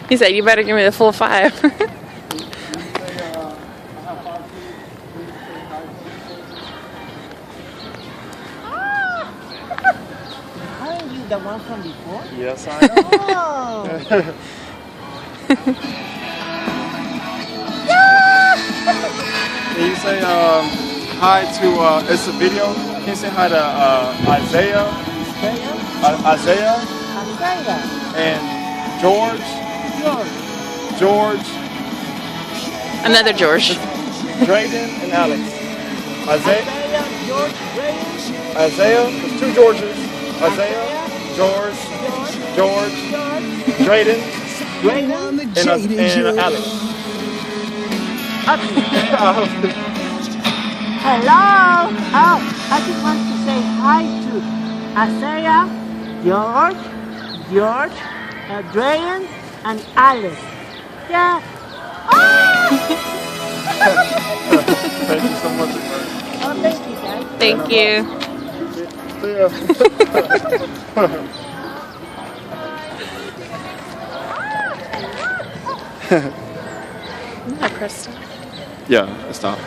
He said, you better give me the full 5. Aren't you the one from before? Yes, I am. Oh! Can you say hi to, it's a video. Can you say hi to Isaiah? Isaiah and George. Another George. Drayden and Alex. Isaiah, George, Drayden. Isaiah, there's 2 Georges. Isaiah, George, Drayden, and Alex. Hello! Oh, I just want to say hi to Isaiah, George, Drayden, and Alex. Yeah. Thank you so much. Oh, thank you, guys. Thank you. See ya. Isn't that Krista? Yeah, stop.